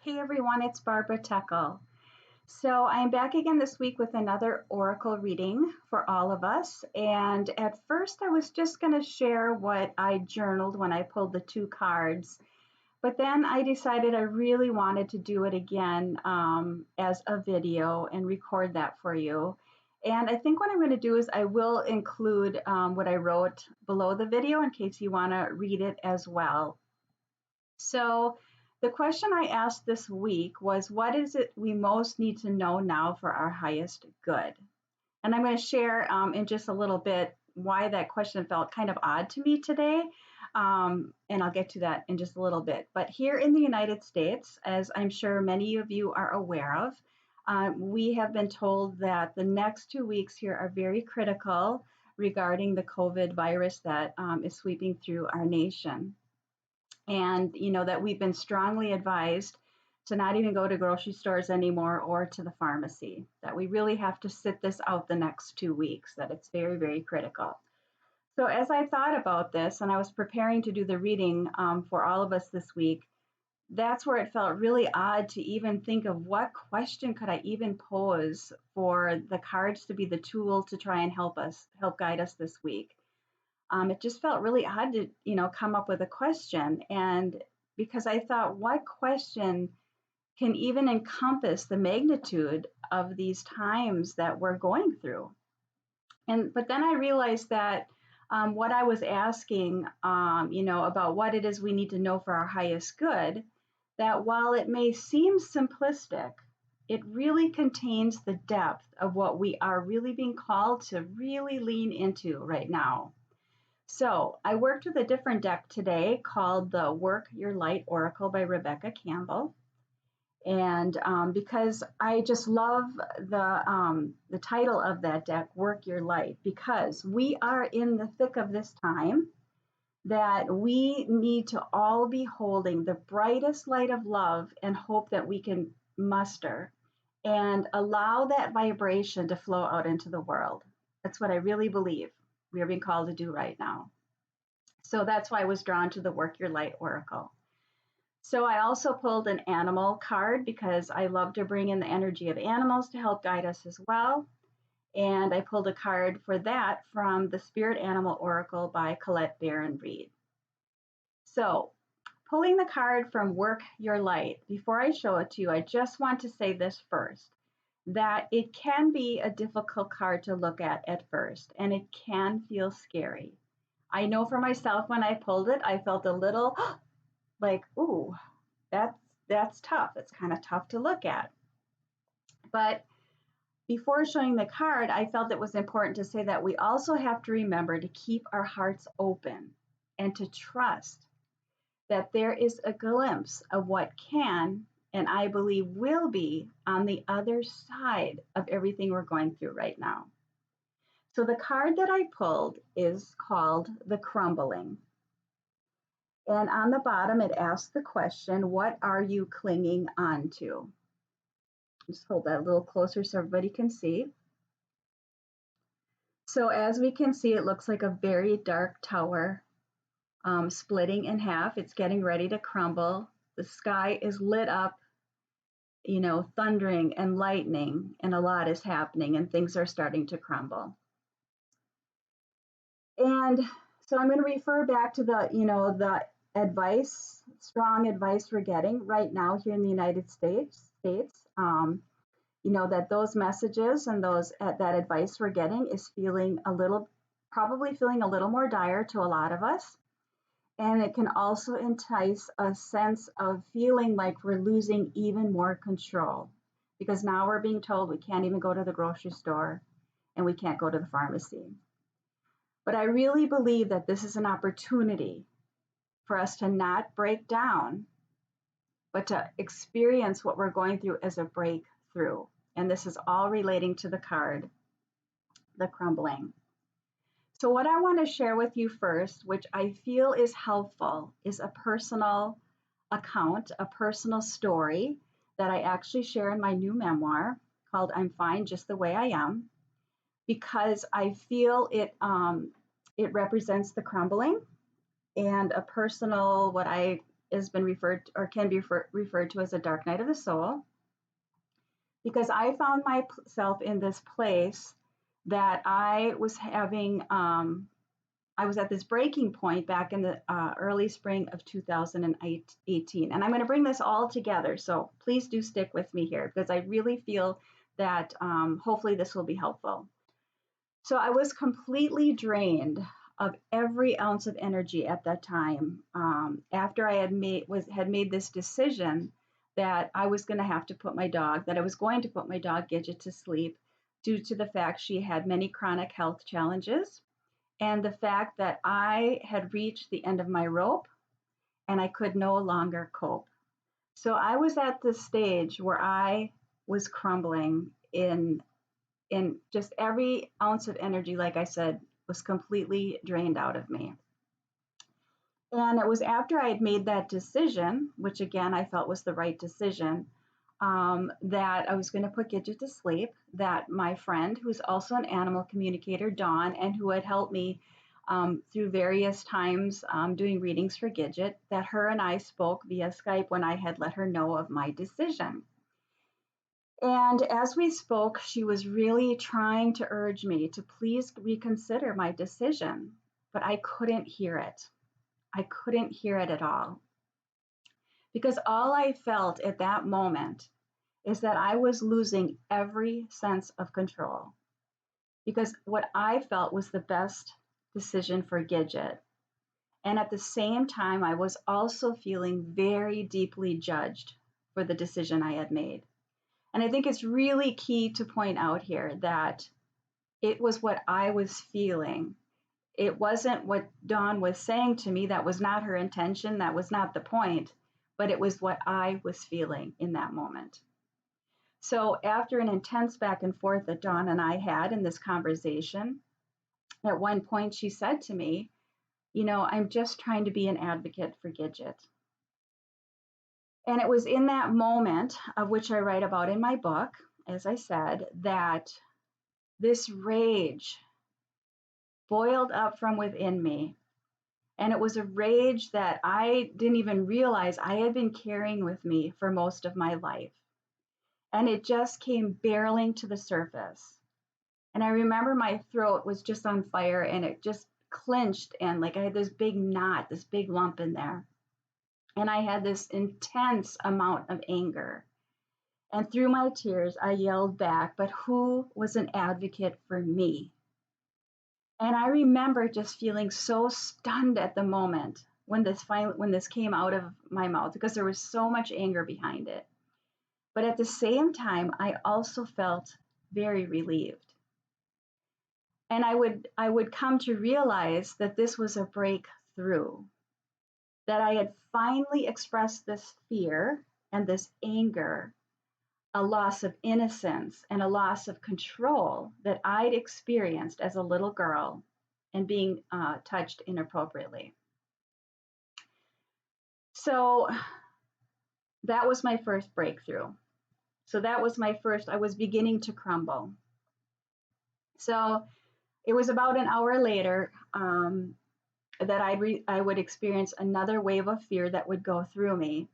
Hey everyone, it's Barbara Teckle. So I'm back again this week with another Oracle reading for all of us. And at first, I was just going to share what I journaled when I pulled the two cards. But then I decided I really wanted to do it again as a video and record that for you. And I think what I'm going to do is I will include what I wrote below the video in case you want to read it as well. So the question I asked this week was, what is it we most need to know now for our highest good? And I'm going to share in just a little bit why that question felt kind of odd to me today. And I'll get to that in just a little bit. But here in the United States, as I'm sure many of you are aware of, we have been told that the next 2 weeks here are very critical regarding the COVID virus that is sweeping through our nation. And that we've been strongly advised to not even go to grocery stores anymore or to the pharmacy, that we really have to sit this out the next 2 weeks, that it's very, very critical. So as I thought about this and I was preparing to do the reading for all of us this week, that's where it felt really odd to even think of what question could I even pose for the cards to be the tool to try and help guide us this week. It just felt really odd to, come up with a question. And because I thought, what question can even encompass the magnitude of these times that we're going through? But then I realized that what I was asking, about what it is we need to know for our highest good, that while it may seem simplistic, it really contains the depth of what we are really being called to really lean into right now. So I worked with a different deck today called the Work Your Light Oracle by Rebecca Campbell. And because I just love the title of that deck, Work Your Light, because we are in the thick of this time that we need to all be holding the brightest light of love and hope that we can muster and allow that vibration to flow out into the world. That's what I really believe we are being called to do right now. So that's why I was drawn to the Work Your Light Oracle. So I also pulled an animal card because I love to bring in the energy of animals to help guide us as well. And I pulled a card for that from the Spirit Animal Oracle by Colette Baron Reed. So pulling the card from Work Your Light, before I show it to you, I just want to say this first, that it can be a difficult card to look at first, and it can feel scary. I know for myself, when I pulled it, I felt a little like, ooh, that's tough. It's kind of tough to look at. But before showing the card, I felt it was important to say that we also have to remember to keep our hearts open and to trust that there is a glimpse of what can, and I believe will be, on the other side of everything we're going through right now. So the card that I pulled is called The Crumbling. And on the bottom, it asks the question, what are you clinging on to? Just hold that a little closer so everybody can see. So as we can see, it looks like a very dark tower splitting in half. It's getting ready to crumble. The sky is lit up, thundering and lightning, and a lot is happening, and things are starting to crumble. And so I'm going to refer back to the advice, strong advice we're getting right now here in the United States. That those messages and that advice we're getting is probably feeling a little more dire to a lot of us. And it can also entice a sense of feeling like we're losing even more control, because now we're being told we can't even go to the grocery store and we can't go to the pharmacy. But I really believe that this is an opportunity for us to not break down, but to experience what we're going through as a breakthrough. And this is all relating to the card, The Crumbling. So what I want to share with you first, which I feel is helpful, is a personal account, a personal story that I actually share in my new memoir called I'm Fine Just the Way I Am, because I feel it represents the crumbling and a personal, what I has been referred or can be referred to as a dark night of the soul, because I found myself in this place that I was at this breaking point back in the early spring of 2018. And I'm going to bring this all together. So please do stick with me here because I really feel that hopefully this will be helpful. So I was completely drained of every ounce of energy at that time. After I had made this decision that I was going to have to that I was going to put my dog Gidget to sleep due to the fact she had many chronic health challenges and the fact that I had reached the end of my rope and I could no longer cope. So I was at the stage where I was crumbling in just every ounce of energy, like I said, was completely drained out of me. And it was after I had made that decision, which again I felt was the right decision, that I was going to put Gidget to sleep, that my friend, who's also an animal communicator, Dawn, and who had helped me through various times doing readings for Gidget, that her and I spoke via Skype when I had let her know of my decision. And as we spoke, she was really trying to urge me to please reconsider my decision, but I couldn't hear it. I couldn't hear it at all. Because all I felt at that moment is that I was losing every sense of control. Because what I felt was the best decision for Gidget. And at the same time, I was also feeling very deeply judged for the decision I had made. And I think it's really key to point out here that it was what I was feeling. It wasn't what Dawn was saying to me. That was not her intention. That was not the point. But it was what I was feeling in that moment. So after an intense back and forth that Dawn and I had in this conversation, at one point she said to me, I'm just trying to be an advocate for Gidget. And it was in that moment, of which I write about in my book, as I said, that this rage boiled up from within me. And it was a rage that I didn't even realize I had been carrying with me for most of my life. And it just came barreling to the surface. And I remember my throat was just on fire and it just clenched and like I had this big knot, this big lump in there. And I had this intense amount of anger. And through my tears, I yelled back, but who was an advocate for me? And I remember just feeling so stunned at the moment when this came out of my mouth because there was so much anger behind it. But at the same time, I also felt very relieved. And I would come to realize that this was a breakthrough, that I had finally expressed this fear and this anger, a loss of innocence and a loss of control that I'd experienced as a little girl and being touched inappropriately. So that was my first breakthrough. So that was I was beginning to crumble. So it was about an hour later that I would experience another wave of fear that would go through me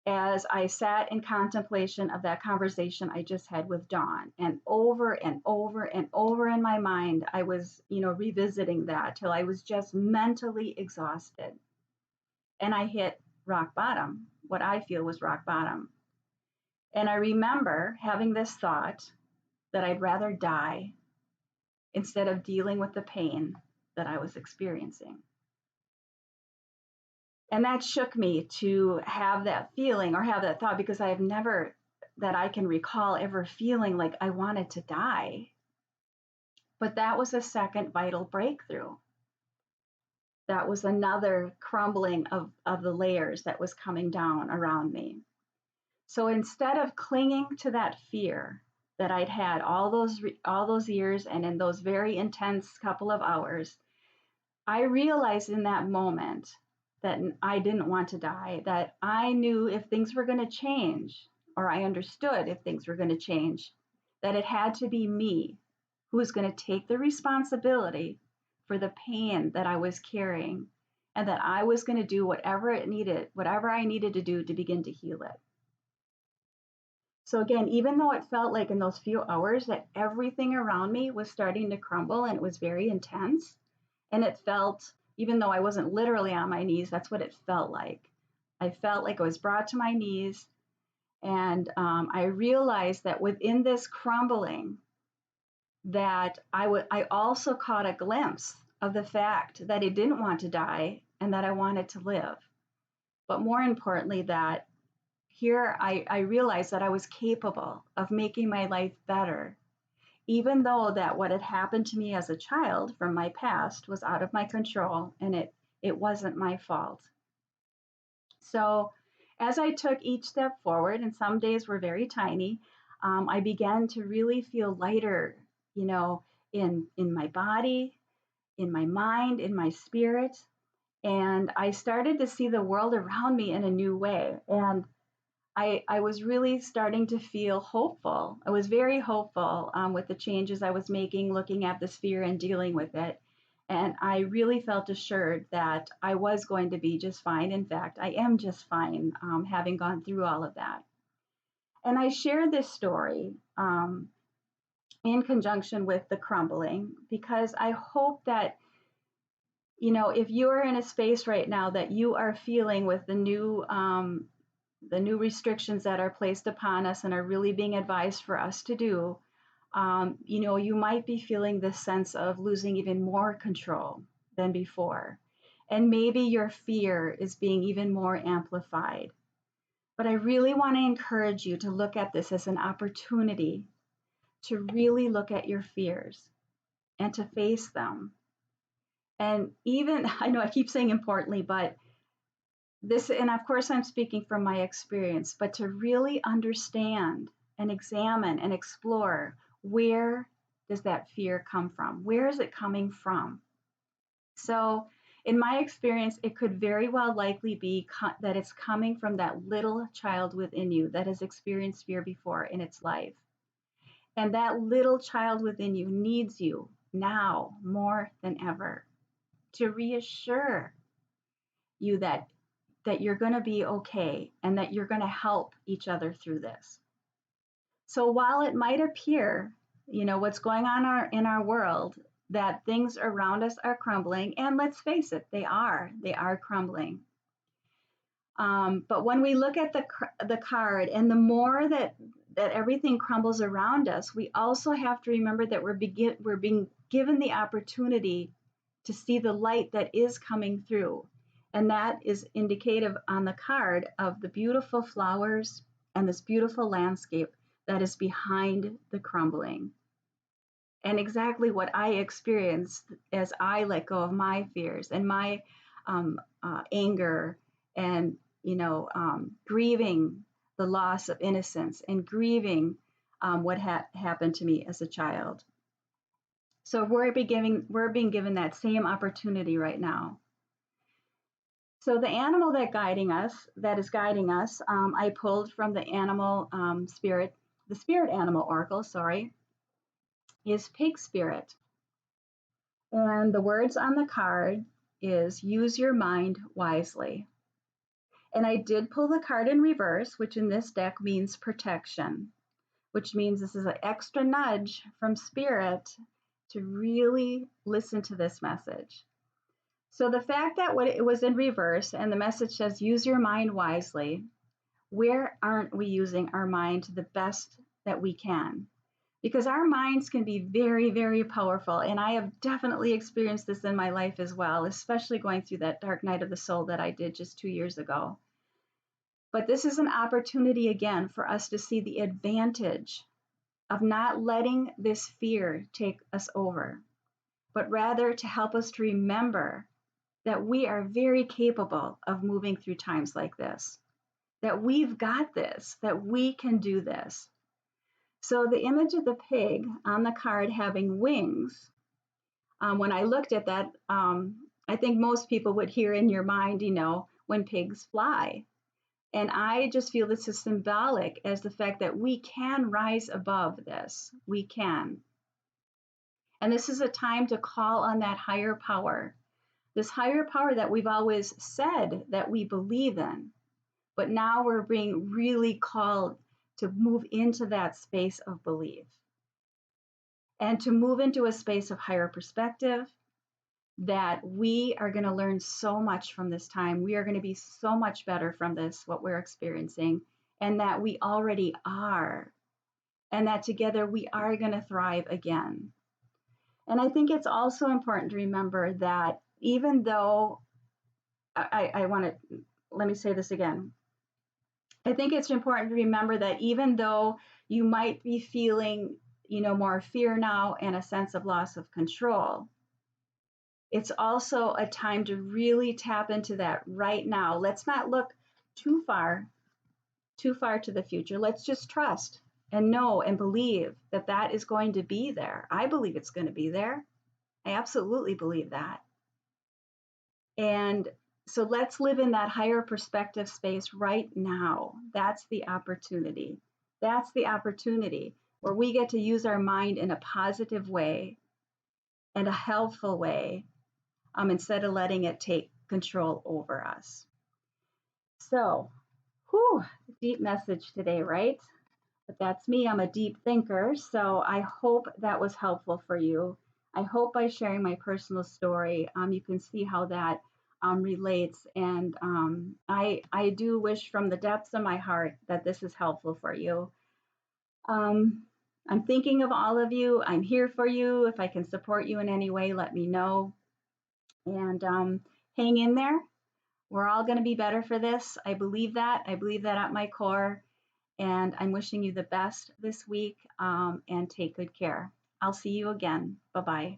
as I sat in contemplation of that conversation I just had with Dawn. And over and over and over in my mind, I was, revisiting that till I was just mentally exhausted. And I hit rock bottom, what I feel was rock bottom. And I remember having this thought that I'd rather die instead of dealing with the pain that I was experiencing. And that shook me to have that feeling or have that thought because I have never, that I can recall, ever feeling like I wanted to die. But that was a second vital breakthrough. That was another crumbling of the layers that was coming down around me. So instead of clinging to that fear that I'd had all those years and in those very intense couple of hours, I realized in that moment that I didn't want to die, that I knew if things were going to change, or I understood if things were going to change, that it had to be me who was going to take the responsibility for the pain that I was carrying and that I was going to do whatever I needed to do to begin to heal it. So again, even though it felt like in those few hours that everything around me was starting to crumble and it was very intense, and it felt, even though I wasn't literally on my knees, that's what it felt like. I felt like I was brought to my knees, and I realized that within this crumbling, that I also caught a glimpse of the fact that I didn't want to die and that I wanted to live. But more importantly, that here I realized that I was capable of making my life better, even though that what had happened to me as a child from my past was out of my control and it wasn't my fault. So as I took each step forward, and some days were very tiny, I began to really feel lighter, in my body, in my mind, in my spirit. And I started to see the world around me in a new way. And I was really starting to feel hopeful. I was very hopeful with the changes I was making, looking at this fear and dealing with it. And I really felt assured that I was going to be just fine. In fact, I am just fine, having gone through all of that. And I share this story in conjunction with the crumbling because I hope that, if you are in a space right now that you are feeling with the new restrictions that are placed upon us and are really being advised for us to do, you might be feeling this sense of losing even more control than before. And maybe your fear is being even more amplified. But I really want to encourage you to look at this as an opportunity to really look at your fears and to face them. And even, I know I keep saying importantly, but this, and of course I'm speaking from my experience, but to really understand and examine and explore, where does that fear come from? Where is it coming from? So in my experience, it could very well likely be that it's coming from that little child within you that has experienced fear before in its life. And that little child within you needs you now more than ever to reassure you that you're going to be okay and that you're going to help each other through this. So while it might appear, what's going on in our world, that things around us are crumbling, and let's face it, they are crumbling. But when we look at the card, and the more that everything crumbles around us, we also have to remember that we're being given the opportunity to see the light that is coming through. And that is indicative on the card of the beautiful flowers and this beautiful landscape that is behind the crumbling. And exactly what I experienced as I let go of my fears and my anger and, grieving the loss of innocence and grieving what happened to me as a child. So we're being given that same opportunity right now. So the animal that is guiding us, I pulled from the spirit animal oracle, is pig spirit. And the words on the card is use your mind wisely. And I did pull the card in reverse, which in this deck means protection, which means this is an extra nudge from spirit to really listen to this message. So the fact that it was in reverse and the message says, use your mind wisely, where aren't we using our mind to the best that we can? Because our minds can be very, very powerful. And I have definitely experienced this in my life as well, especially going through that dark night of the soul that I did just 2 years ago. But this is an opportunity again for us to see the advantage of not letting this fear take us over, but rather to help us to remember that we are very capable of moving through times like this, that we've got this, that we can do this. So the image of the pig on the card having wings, when I looked at that, I think most people would hear in your mind, when pigs fly. And I just feel this is symbolic as the fact that we can rise above this. We can. And this is a time to call on that higher power, this higher power that we've always said that we believe in, but now we're being really called to move into that space of belief and to move into a space of higher perspective, that we are going to learn so much from this time. We are going to be so much better from this, what we're experiencing, and that we already are, and that together we are going to thrive again. And I think it's also important to remember that even though I want to, let me say this again. I think it's important to remember that even though you might be feeling, more fear now and a sense of loss of control, it's also a time to really tap into that right now. Let's not look too far, too far to the future. Let's just trust and know and believe that that is going to be there. I believe it's going to be there. I absolutely believe that. And so let's live in that higher perspective space right now. That's the opportunity. That's the opportunity where we get to use our mind in a positive way and a helpful way, instead of letting it take control over us. So, deep message today, right? But that's me. I'm a deep thinker. So I hope that was helpful for you. I hope by sharing my personal story, you can see how that relates. And I do wish from the depths of my heart that this is helpful for you. I'm thinking of all of you. I'm here for you. If I can support you in any way, let me know. And hang in there. We're all going to be better for this. I believe that. I believe that at my core. And I'm wishing you the best this week, and take good care. I'll see you again. Bye-bye.